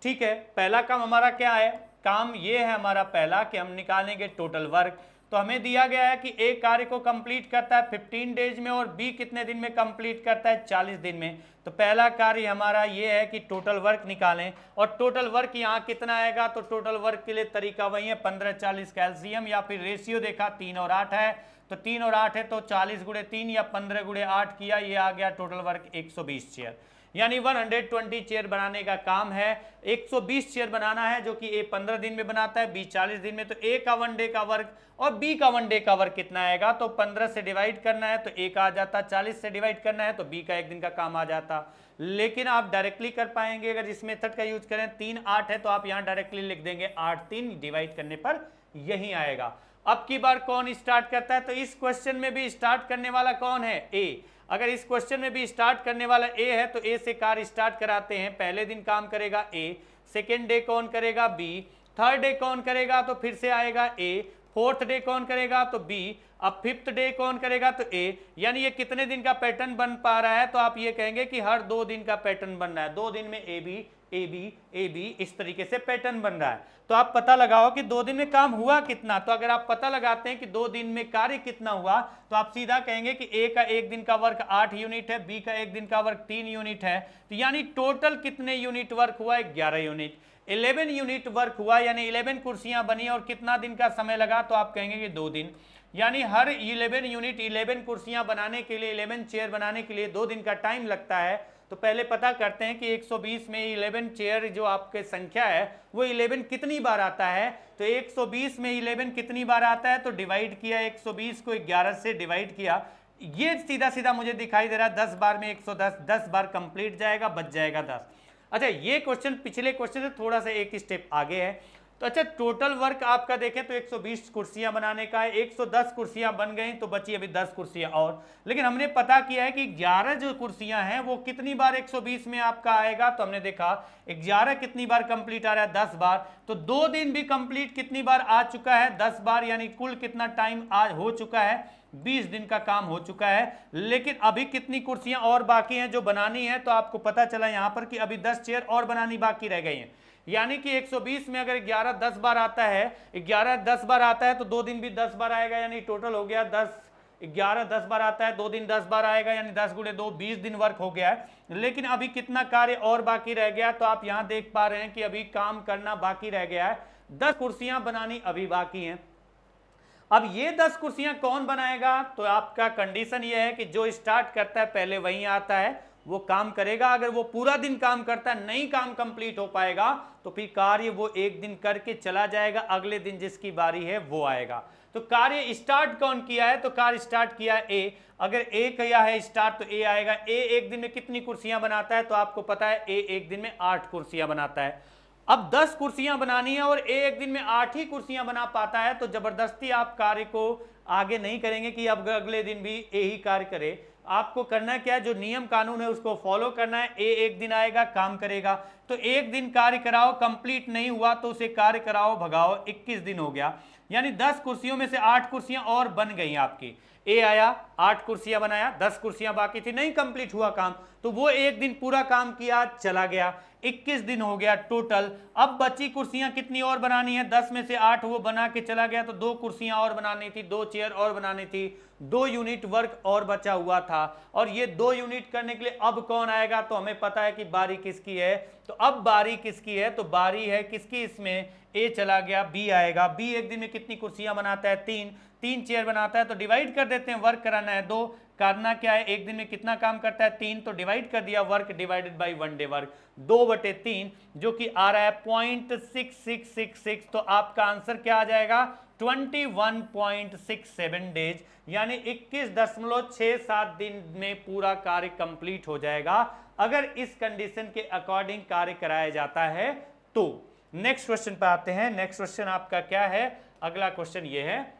ठीक है, पहला काम हमारा क्या है, काम ये है हमारा पहला कि हम निकालेंगे टोटल वर्क। तो हमें दिया गया है कि ए कार्य को कंप्लीट करता है 15 डेज में और बी कितने दिन में कंप्लीट करता है 40 दिन में। तो पहला कार्य हमारा ये है कि टोटल वर्क निकालें, और टोटल वर्क यहाँ कितना आएगा, तो टोटल वर्क के लिए तरीका वही है 15-40 कैल्शियम, या फिर रेशियो देखा 3 और 8 है, तो 3 और 8 है तो 40 गुणे 3 या 15 गुणे 8 किया, ये आ गया टोटल वर्क 120 चेयर, यानी 120 चेयर बनाने का काम है। 120 चेयर बनाना है जो कि ए 15 दिन में बनाता है, बी 40 दिन में। तो ए का 1 डे का वर्क और बी का 1 डे का वर्क कितना आएगा, तो 15 से डिवाइड करना है तो ए का आ जाता, 40 से डिवाइड करना है तो बी का 1 दिन का काम आ जाता। लेकिन आप डायरेक्टली कर पाएंगे अगर इस मेथड का यूज करें, 3 8 है तो आप यहां डायरेक्टली लिख देंगे 8 3 डिवाइड करने पर यही आएगा। अब की बार कौन स्टार्ट करता है, तो इस क्वेश्चन में भी स्टार्ट करने वाला कौन है, ए। अगर इस क्वेश्चन में भी स्टार्ट करने वाला ए है तो ए से कार्य स्टार्ट कराते हैं। पहले दिन काम करेगा ए, सेकेंड डे कौन करेगा बी, थर्ड डे कौन करेगा तो फिर से आएगा ए, फोर्थ डे कौन करेगा तो बी, अब फिफ्थ डे कौन करेगा तो ए। यानी ये कितने दिन का पैटर्न बन पा रहा है, तो आप ये कहेंगे कि हर 2 दिन का पैटर्न बन रहा है, 2 दिन में A B A B A B, इस तरीके से पैटर्न बन रहा है। तो आप पता लगाओ कि 2 दिन में काम हुआ कितना। तो अगर आप पता लगाते हैं कि 2 दिन में कार्य कितना हुआ, तो आप सीधा कहेंगे कि ए का 1 दिन का वर्क 8 यूनिट है, बी का 1 दिन का वर्क 3 यूनिट है, तो यानी टोटल कितने यूनिट वर्क हुआ, 11 यूनिट, 11 यूनिट वर्क हुआ, यानी 11 कुर्सियां बनी। और कितना दिन का समय लगा, तो आप कहेंगे कि 2 दिन, यानी हर 11 यूनिट 11 कुर्सियां बनाने के लिए, 11 चेयर बनाने के लिए 2 दिन का टाइम लगता है। तो पहले पता करते हैं कि 120 में 11 चेयर जो आपके संख्या है वो 11 कितनी बार आता है। तो 120 में 11 कितनी बार आता है, तो डिवाइड किया, 120 को 11 से डिवाइड किया, ये सीधा सीधा मुझे दिखाई दे रहा है 10 बार में 110, 10 बार कंप्लीट जाएगा, बच जाएगा 10। अच्छा, ये क्वेश्चन पिछले क्वेश्चन से थोड़ा सा एक स्टेप आगे है। तो अच्छा, टोटल वर्क आपका देखें तो 120 कुर्सियां बनाने का है, 110 कुर्सियां बन गई तो बची अभी 10 कुर्सियां और। लेकिन हमने पता किया है कि 11 जो कुर्सियां हैं वो कितनी बार 120 में आपका आएगा, तो हमने देखा 11 कितनी बार कंप्लीट आ रहा है, 10 बार। तो 2 दिन भी कंप्लीट कितनी बार आ चुका है, 10 बार, यानी कुल कितना टाइम आज हो चुका है, 20 दिन का काम हो चुका है। लेकिन अभी कितनी कुर्सियां और बाकी हैं जो बनानी है, तो आपको पता चला यहां पर कि अभी 10 चेयर और बनानी बाकी रह गई हैं। यानी कि 120 में अगर 11 10 बार आता है, 11 10 बार आता है तो 2 दिन भी 10 बार आएगा, यानी टोटल हो गया 10, 11 10 बार आता है, 2 दिन 10 बार आएगा, यानी 10 गुणे 2 20 दिन वर्क हो गया है। लेकिन अभी कितना कार्य और बाकी रह गया, तो आप यहां देख पा रहे हैं कि अभी काम करना बाकी रह गया है, 10 कुर्सियां बनानी अभी बाकी हैं। अब ये 10 कुर्सियां कौन बनाएगा, तो आपका कंडीशन ये है कि जो स्टार्ट करता है पहले वहीं आता है, वो काम करेगा। अगर वो पूरा दिन काम करता है, नहीं काम कंप्लीट हो पाएगा, तो फिर कार्य वो 1 दिन करके चला जाएगा, अगले दिन जिसकी बारी है वो आएगा। तो कार्य स्टार्ट कौन किया है, तो कार्य स्टार्ट किया है ए। अगर ए किया है स्टार्ट तो ए आएगा। ए 1 दिन में कितनी कुर्सियां बनाता है, तो आपको पता है ए 1 दिन में 8 कुर्सियां बनाता है। अब 10 कुर्सियां बनानी है और ए 1 दिन में 8 ही कुर्सियां बना पाता है, तो जबरदस्ती आप कार्य को आगे नहीं करेंगे कि अब अगले दिन भी ए ही कार्य करे। आपको करना क्या है, जो नियम कानून है उसको फॉलो करना है। ए 1 दिन आएगा, काम करेगा, तो 1 दिन कार्य कराओ, कंप्लीट नहीं हुआ तो उसे कार्य कराओ, भगाओ, 21 दिन हो गया। यानी 10 कुर्सियों में से 8 कुर्सियां और बन गई आपकी। ए आया, 8 कुर्सियां बनाया, 10 कुर्सियां बाकी थी, नहीं कंप्लीट हुआ काम, तो वो 1 दिन पूरा काम किया, चला गया, 21 दिन हो गया टोटल। अब बची कुर्सियां कितनी और बनानी है, 10 में से 8 वो बना के चला गया, तो 2 कुर्सियां और बनानी थी, 2 चेयर और बनानी थी, 2 यूनिट वर्क और बचा हुआ था। और ये 2 यूनिट करने के लिए अब कौन आएगा, तो हमें पता है कि बारी किसकी है। तो अब बारी किसकी है, तो बारी है किसकी, इसमें ए चला गया, बी आएगा। बी 1 दिन में कितनी कुर्सियां बनाता है, 3 चेयर बनाता है, तो डिवाइड कर देते हैं, वर्क कराना है 2, करना क्या है, 1 दिन में कितना काम करता है, 3, तो डिवाइड कर दिया, work divided by 1 day work, 2/3, जो कि आ रहा है 0.6666। तो आपका आंसर क्या आ जाएगा, 21.67 डेज, यानी 21.67 दिन में पूरा कार्य कंप्लीट हो जाएगा, अगर इस कंडीशन के अकॉर्डिंग कार्य कराया जाता है तो। नेक्स्ट क्वेश्चन पे आते हैं। नेक्स्ट क्वेश्चन आपका क्या है, अगला क्वेश्चन ये है,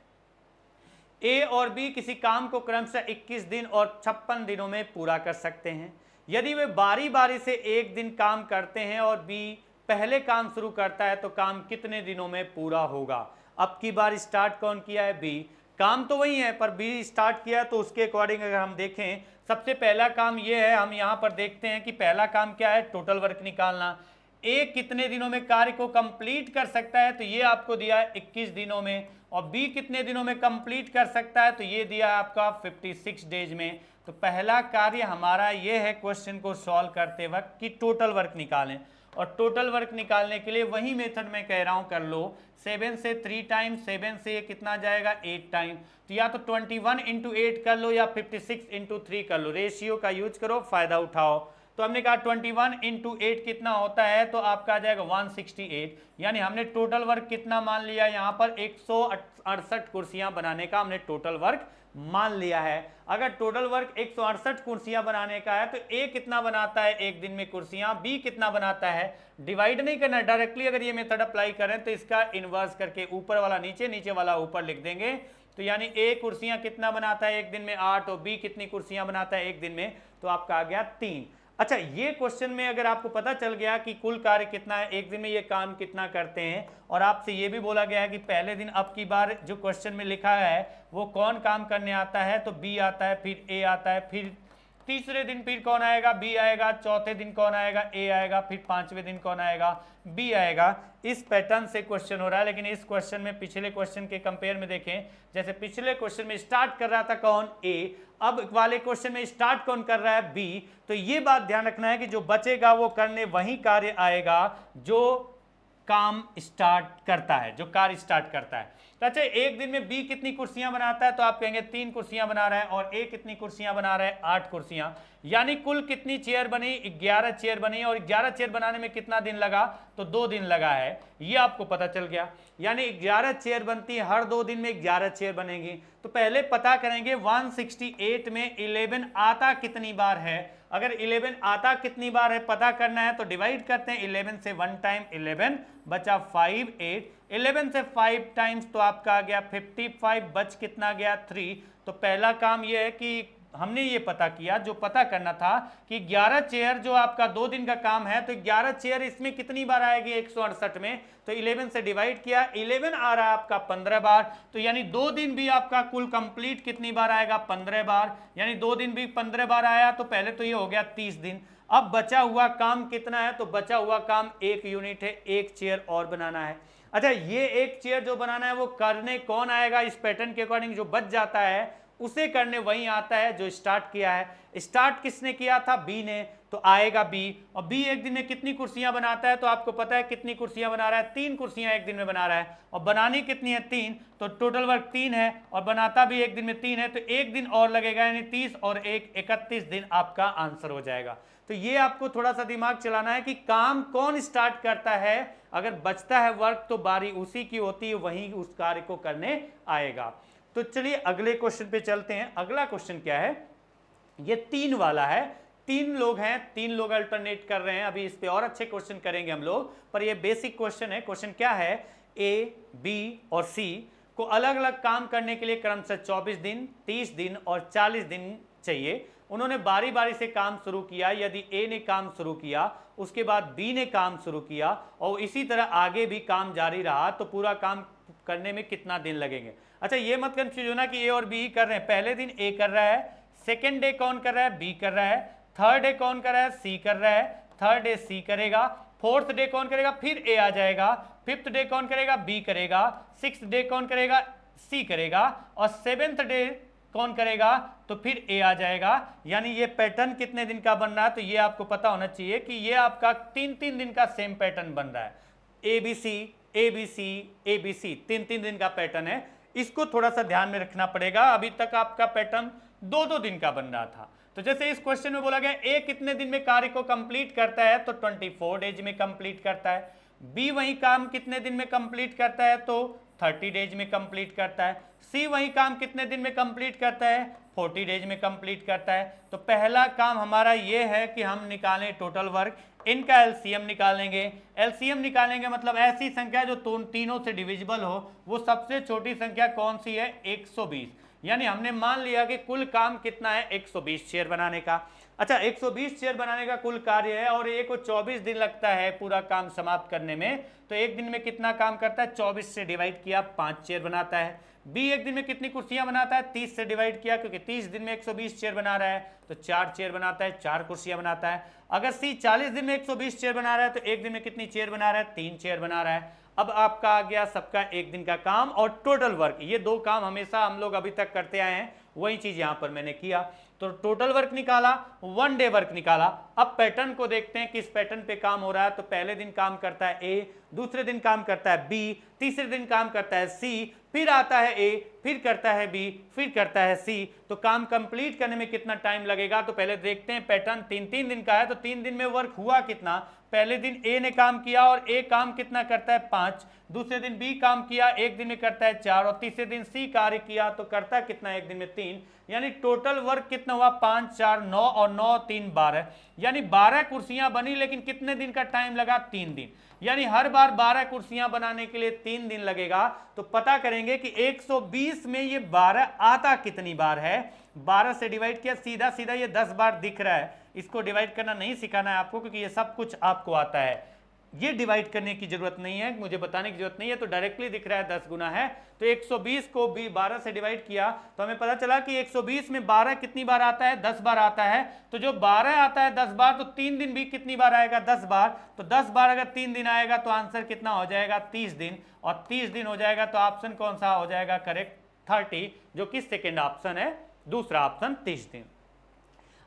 ए और बी किसी काम को क्रमशः 21 दिन और 56 दिनों में पूरा कर सकते हैं। यदि वे बारी बारी से 1 दिन काम करते हैं और बी पहले काम शुरू करता है, तो काम कितने दिनों में पूरा होगा। अब की बार स्टार्ट कौन किया है, बी। काम तो वही है पर बी स्टार्ट किया, तो उसके अकॉर्डिंग अगर हम देखें, सबसे पहला काम ये है, हम यहाँ पर देखते हैं कि पहला काम क्या है, टोटल वर्क निकालना। ए कितने दिनों में कार्य को कंप्लीट कर सकता है, तो ये आपको दिया है 21 दिनों में, और बी कितने दिनों में कंप्लीट कर सकता है, तो ये दिया है आपका 56 डेज में। तो पहला कार्य हमारा ये है क्वेश्चन को सॉल्व करते वक्त कि टोटल वर्क निकालें, और टोटल वर्क निकालने के लिए वही मेथड मैं कह रहा हूं कर लो। 7 से 3 टाइम, 7 से ये कितना जाएगा 8 टाइम, तो या तो 21 इंटू 8 कर लो या 56 इंटू 3 कर लो, रेशियो का यूज करो, फायदा उठाओ। तो हमने कहा 21 इंटू 8 कितना होता है, तो आपका आ जाएगा 168, यानी हमने टोटल वर्क कितना मान लिया यहाँ पर 168 कुर्सियां बनाने का हमने टोटल वर्क मान लिया है। अगर टोटल वर्क 168 कुर्सियां बनाने का है तो ए कितना बनाता है एक दिन में कुर्सियां, बी कितना बनाता है, डिवाइड नहीं करना डायरेक्टली। अगर ये मेथड अप्लाई करें तो इसका इनवर्स करके ऊपर वाला नीचे, नीचे वाला ऊपर लिख देंगे। तो यानी ए कुर्सियां कितना बनाता है एक दिन में 8, और बी कितनी कुर्सियां बनाता है एक दिन में, तो आपका आ गया 3। अच्छा, ये क्वेश्चन में अगर आपको पता चल गया कि कुल कार्य कितना है एक दिन में, ये काम कितना करते हैं, और आपसे ये भी बोला गया है कि पहले दिन अब की बार जो क्वेश्चन में लिखा है वो कौन काम करने आता है, तो बी आता है, फिर ए आता है, फिर तीसरे दिन फिर कौन आएगा, बी आएगा, चौथे दिन कौन आएगा, ए आएगा, फिर पांचवें दिन कौन आएगा, बी आएगा। इस पैटर्न से क्वेश्चन हो रहा है। लेकिन इस क्वेश्चन में पिछले क्वेश्चन के कंपेयर में देखें, जैसे पिछले क्वेश्चन में स्टार्ट कर रहा था कौन, ए, अब वाले क्वेश्चन में स्टार्ट कौन कर रहा है, बी। तो ये बात ध्यान रखना है कि जो बचेगा वो करने वही कार्य आएगा जो काम स्टार्ट करता है, जो कार्य स्टार्ट करता है। तो अच्छा, एक दिन में बी कितनी कुर्सियां बनाता है, तो आप कहेंगे 3 कुर्सियां बना रहा है, और ए कितनी कुर्सियां बना रहा है 8 कुर्सियां, यानी कुल कितनी चेयर बनी 11 चेयर बनी, और 11 चेयर बनाने में कितना दिन लगा, तो 2 दिन लगा है, ये आपको पता चल गया। यानी 11 चेयर बनती है, हर 2 दिन में 11 चेयर बनेगी। तो पहले पता करेंगे 168 में 11 आता कितनी बार है। अगर 11 आता कितनी बार है पता करना है तो डिवाइड करते हैं, 11 से 1 टाइम 11 बचा 5, 8, 11 से 5 टाइम्स तो आपका आ गया 55, बच कितना गया 3। तो पहला काम यह है कि हमने ये पता किया, जो पता करना था कि 11 चेयर जो आपका 2 दिन का काम है, तो 11 चेयर इसमें कितनी बार आएगी 168 में, तो 11 से डिवाइड किया, 11 आ रहा है आपका 15 बार। तो यानी 2 दिन भी आपका कुल कंप्लीट कितनी बार आएगा 15 बार, यानी 2 दिन भी 15 बार आया, तो पहले तो ये हो गया 30 दिन। अब बचा हुआ काम कितना है, तो बचा हुआ काम 1 यूनिट है, 1 चेयर और बनाना है। अच्छा, ये 1 चेयर जो बनाना है वो करने कौन आएगा, इस पैटर्न के अकॉर्डिंग जो बच जाता है उसे करने वही आता है जो स्टार्ट किया है। स्टार्ट किसने किया था, बी ने, तो आएगा बी। और बी एक दिन में कितनी कुर्सियां बनाता है, तो आपको पता है कितनी कुर्सियां बना रहा है, 3 कुर्सियां एक दिन में बना रहा है, और बनानी कितनी है 3, तो टोटल वर्क 3 है, और बनाता भी एक दिन में 3 है, तो एक दिन और लगेगा, यानी 30 और 1 31 दिन आपका आंसर हो जाएगा। तो ये आपको थोड़ा सा दिमाग चलाना है कि काम कौन स्टार्ट करता है, अगर बचता है वर्क तो बारी उसी की होती है, वही उस कार्य को करने आएगा। तो चलिए अगले क्वेश्चन पे चलते हैं। अगला क्वेश्चन क्या है, ये 3 वाला है, 3 लोग हैं, 3 लोग अल्टरनेट कर रहे हैं। अभी इस पे और अच्छे क्वेश्चन करेंगे हम लोग, पर ये बेसिक क्वेश्चन है। क्वेश्चन क्या है, ए, बी और सी को अलग अलग काम करने के लिए क्रमशः 24 दिन, 30 दिन और 40 दिन चाहिए। उन्होंने बारी बारी से काम शुरू किया। यदि ए ने काम शुरू किया, उसके बाद बी ने काम शुरू किया, और इसी तरह आगे भी काम जारी रहा, तो पूरा काम करने में कितना दिन लगेंगे। अच्छा, ये मत कंफ्यूज होना कि ए और बी कर रहे हैं। पहले दिन ए कर रहा है, सेकेंड डे कौन कर रहा है, बी कर रहा है, थर्ड डे कौन कर रहा है, सी कर रहा है, थर्ड डे सी करेगा, फोर्थ डे कौन करेगा, फिर ए आ जाएगा, फिफ्थ डे कौन करेगा, बी करेगा, सिक्स्थ डे कौन करेगा, सी करेगा, और सेवेंथ डे कौन करेगा, तो फिर ए आ जाएगा। यानी ये पैटर्न कितने दिन का बन रहा है, तो ये आपको पता होना चाहिए कि ये आपका 3-3 दिन का सेम पैटर्न बन रहा है। A B C, A B C, A B C, 3-3 दिन का पैटर्न है। इसको थोड़ा सा ध्यान में रखना पड़ेगा। अभी तक आपका पैटर्न 2-2 दिन का बन रहा था। तो जैसे इस क्वेश्चन में बोला गया ए कितने दिन में कार्य को कंप्लीट करता है, तो 24 डेज में कंप्लीट करता है। बी वही काम कितने दिन में कंप्लीट करता है, तो 30 डेज में कंप्लीट करता है। सी वही काम कितने दिन में कंप्लीट करता है, 40 डेज में कंप्लीट करता है। तो पहला काम हमारा ये है कि हम निकालें टोटल वर्क, इनका एलसीएम निकालेंगे। एलसीएम निकालेंगे मतलब ऐसी संख्या जो तीनों से डिविजिबल हो। वो सबसे छोटी संख्या कौन सी है, 120। यानी हमने मान लिया कि कुल काम कितना है, 120 चेयर बनाने का। अच्छा, 120 चेयर बनाने का कुल कार्य है, और ए को 24 दिन लगता है पूरा काम समाप्त करने में। तो एक दिन में कितना काम करता है, 24 से डिवाइड किया 5 चेयर बनाता है। बी एक दिन में कितनी कुर्सियां बनाता है, 30 से डिवाइड किया, क्योंकि 30 दिन में 120 चेयर बना रहा है तो 4 चेयर बनाता है, 4 कुर्सियां बनाता है। अगर सी 40 दिन में 120 चेयर बना रहा है तो एक दिन में कितनी चेयर बना रहा है, 3 चेयर बना रहा है। अब आपका आ गया सबका एक दिन का काम और टोटल वर्क। ये दो काम हमेशा हम लोग अभी तक करते आए हैं, वही चीज यहां पर मैंने किया। तो टोटल वर्क निकाला, 1 डे वर्क निकाला। अब पैटर्न को देखते हैं किस पैटर्न पे काम हो रहा है। तो पहले दिन काम करता है ए, दूसरे दिन काम करता है बी, तीसरे दिन काम करता है सी, फिर आता है ए, फिर करता है बी, फिर करता है सी। तो काम कंप्लीट करने में कितना टाइम लगेगा, तो पहले देखते हैं। पैटर्न 3-3 दिन का है तो 3 दिन में वर्क हुआ कितना। पहले दिन ए ने काम किया और ए काम कितना करता है, 5। दूसरे दिन बी काम किया, एक दिन में करता है 4, और तीसरे दिन सी कार्य किया तो करता है कितना, एक दिन में 3। यानी टोटल वर्क कितना हुआ, 5 4 9 और 9 3 12, यानी 12 कुर्सियां बनी। लेकिन कितने दिन का टाइम लगा, 3 दिन। यानी हर बार 12 कुर्सियां बनाने के लिए 3 दिन लगेगा। तो पता करेंगे कि 120 में ये 12 आता कितनी बार है। 12 से डिवाइड किया, सीधा सीधा ये 10 बार दिख रहा है। इसको डिवाइड करना नहीं सिखाना है आपको, क्योंकि ये सब कुछ आपको आता है। ये डिवाइड करने की जरूरत नहीं है, मुझे बताने की जरूरत नहीं है। तो डायरेक्टली दिख रहा है 10 गुना है। तो 120 को भी 12 से डिवाइड किया तो हमें पता चला कि 120 में 12 कितनी बार आता है, 10 बार आता है। तो जो 12 आता है 10 बार, तो 3 दिन भी कितनी बार आएगा, 10 बार। तो 10 बार अगर 3 दिन आएगा तो आंसर कितना हो जाएगा, 30 दिन। और 30 दिन हो जाएगा तो ऑप्शन कौन सा हो जाएगा करेक्ट, 30, जो कि सेकेंड ऑप्शन है, दूसरा ऑप्शन 30 दिन।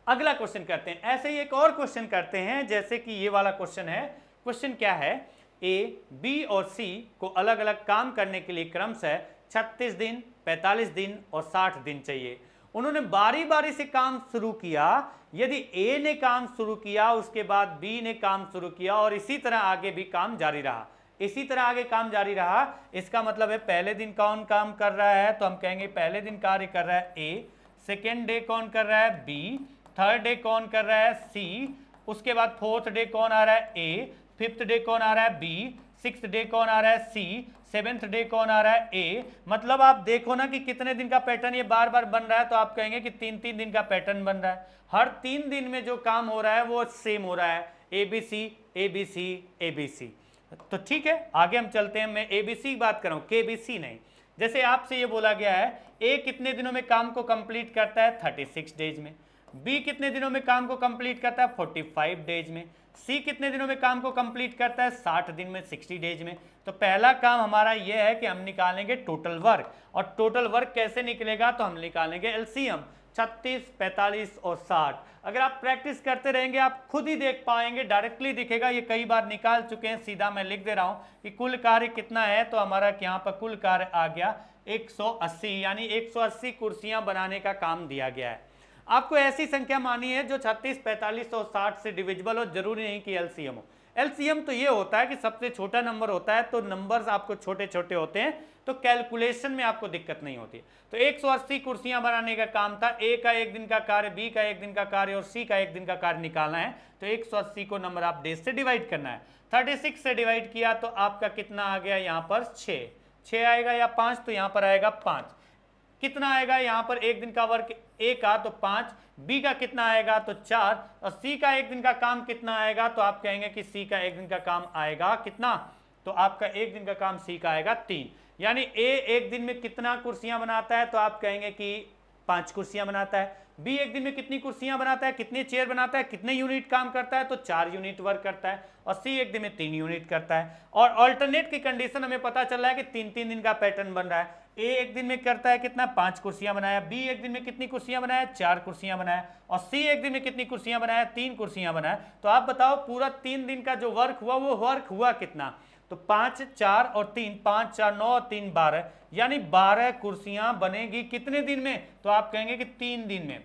अगला क्वेश्चन करते हैं। ऐसे ही एक और क्वेश्चन करते हैं, जैसे कि ये वाला क्वेश्चन है। क्वेश्चन क्या है, ए, बी और सी को अलग अलग काम करने के लिए क्रमशः 36 दिन, 45 दिन और 60 दिन चाहिए। उन्होंने बारी बारी से काम शुरू किया। यदि ए ने काम शुरू किया, उसके बाद बी ने काम शुरू किया, और इसी तरह आगे भी काम जारी रहा, इसी तरह आगे काम जारी रहा, इसका मतलब है पहले दिन कौन काम कर रहा है, तो हम कहेंगे पहले दिन कार्य कर रहा है ए, सेकेंड डे कौन कर रहा है बी, थर्ड डे कौन कर रहा है सी, उसके बाद फोर्थ डे कौन आ रहा है ए, फिफ्थ डे कौन आ रहा है बी, सिक्स्थ डे कौन आ रहा है सी, सेवेंथ डे कौन आ रहा है ए। मतलब आप देखो ना कि कितने दिन का पैटर्न ये बार बार बन रहा है। तो आप कहेंगे कि 3-3 दिन का पैटर्न बन रहा है। हर 3 दिन में जो काम हो रहा है वो सेम हो रहा है, ABC ABC ABC। तो ठीक है, आगे हम चलते हैं। मैं ABC की बात कर रहा हूं, KBC नहीं। जैसे आपसे ये बोला गया है ए कितने दिनों में काम को कंप्लीट करता है, 36 डेज में। बी कितने दिनों में काम को कंप्लीट करता है, 45 डेज में। सी कितने दिनों में काम को कंप्लीट करता है, 60 दिन में, 60 डेज में। तो पहला काम हमारा यह है कि हम निकालेंगे टोटल वर्क। और टोटल वर्क कैसे निकलेगा, तो हम निकालेंगे एलसीएम, 36, 45 और 60। अगर आप प्रैक्टिस करते रहेंगे आप खुद ही देख पाएंगे, डायरेक्टली दिखेगा। ये कई बार निकाल चुके हैं, सीधा मैं लिख दे रहा हूं कि कुल कार्य कितना है। तो हमारा यहाँ पर कुल कार्य आ गया 180, यानी 180 कुर्सियां बनाने का काम दिया गया है। आपको ऐसी संख्या मानी है जो 36, 45 और 60 से डिविजिबल हो, जरूरी नहीं कि एलसीएम हो। एलसीएम तो ये होता है कि सबसे छोटा नंबर होता है, तो नंबर्स आपको छोटे छोटे होते हैं, तो कैलकुलेशन में आपको दिक्कत नहीं होती। तो 180 कुर्सियां बनाने का काम था। ए का एक दिन का कार्य, बी का एक दिन का कार्य और सी का एक दिन का कार्य निकालना है। तो 180 को नंबर ऑफ डेज से डिवाइड करना है। 36 से डिवाइड किया तो आपका कितना आ गया, यहाँ पर 6 आएगा, या 5, तो यहाँ पर आएगा 5। कितना आएगा यहाँ पर, एक दिन का वर्क ए का तो 5, बी का कितना आएगा तो 4, और सी का एक दिन का काम कितना आएगा, तो आप कहेंगे कि सी का एक दिन का काम आएगा कितना, तो आपका एक दिन का काम सी का आएगा 3। यानी ए एक दिन में कितना कुर्सियां बनाता है, तो आप कहेंगे कि 5 कुर्सियां बनाता है। बी एक दिन में कितनी कुर्सियां बनाता है, कितने चेयर बनाता है, कितने यूनिट काम करता है, तो 4 यूनिट वर्क करता है। और सी एक दिन में 3 यूनिट करता है। और अल्टरनेट की कंडीशन हमें पता चल रहा है कि 3-3 दिन का पैटर्न बन रहा है। ए एक दिन में करता है कितना, 5 कुर्सियां बनाया। बी एक दिन में कितनी कुर्सियां बनाया, 4 कुर्सियां बनाया। और सी एक दिन में कितनी कुर्सियां बनाया, 3 कुर्सियां बनाया। तो आप बताओ पूरा 3 दिन का जो वर्क हुआ वो वर्क हुआ कितना, तो 5 4 और 3, 5 4 9 और 3 12, यानी 12 कुर्सियां बनेगी कितने दिन में, तो आप कहेंगे कि 3 दिन में।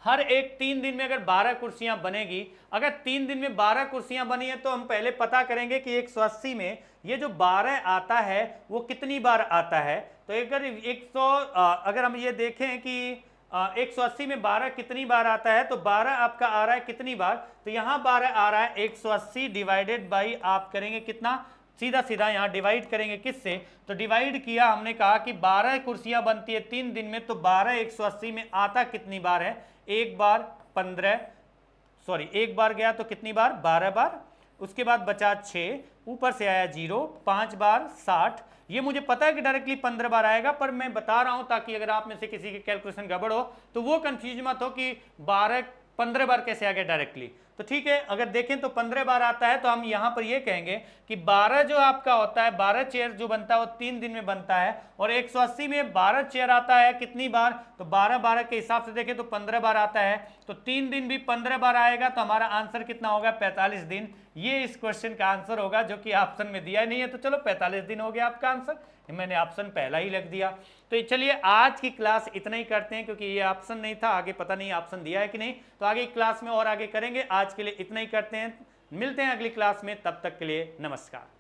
हर एक 3 दिन में अगर 12 कुर्सियां बनेगी, अगर 3 दिन में 12 कुर्सियां बनी है, तो हम पहले पता करेंगे कि 180 में ये जो 12 आता है वो कितनी बार आता है। तो अगर हम ये देखें कि 180 में 12 कितनी बार आता है, तो 12 आपका आ रहा है कितनी बार, तो यहाँ 12 आ रहा है 180 डिवाइडेड बाई आप करेंगे कितना, सीधा सीधा यहाँ डिवाइड करेंगे किससे, तो डिवाइड किया, हमने कहा कि 12 कुर्सियां बनती है 3 दिन में, तो 12 180 में आता कितनी बार है, एक बार 15, सॉरी एक बार गया तो कितनी बार, 12 बार। उसके बाद बचा 6, ऊपर से आया 0, 5 बार 60, ये मुझे पता है कि डायरेक्टली 15 बार आएगा, पर मैं बता रहा हूं ताकि अगर आप में से किसी की कैलकुलेशन गड़बड़ हो तो वो कंफ्यूज मत हो कि 15 बार कैसे आ गया डायरेक्टली। तो ठीक है, अगर देखें तो 15 बार आता है, तो हम यहां पर ये कहेंगे कि 12 जो आपका होता है, 12 चेयर जो बनता है वो 3 दिन में बनता है, और 180 में 12 चेयर आता है कितनी बार, तो 12 के हिसाब से देखें तो 15 बार आता है, तो 3 दिन भी 15 बार आएगा, तो हमारा आंसर कितना होगा, 45 दिन। ये इस क्वेश्चन का आंसर होगा, जो कि ऑप्शन में दिया नहीं है, तो चलो 45 दिन हो गया आपका आंसर, मैंने ऑप्शन पहला ही लिख दिया। तो चलिए आज की क्लास इतना ही करते हैं, क्योंकि ये ऑप्शन नहीं था, आगे पता नहीं ऑप्शन दिया है कि नहीं, तो आगे क्लास में और आगे करेंगे। आज के लिए इतना ही करते हैं, मिलते हैं अगली क्लास में, तब तक के लिए नमस्कार।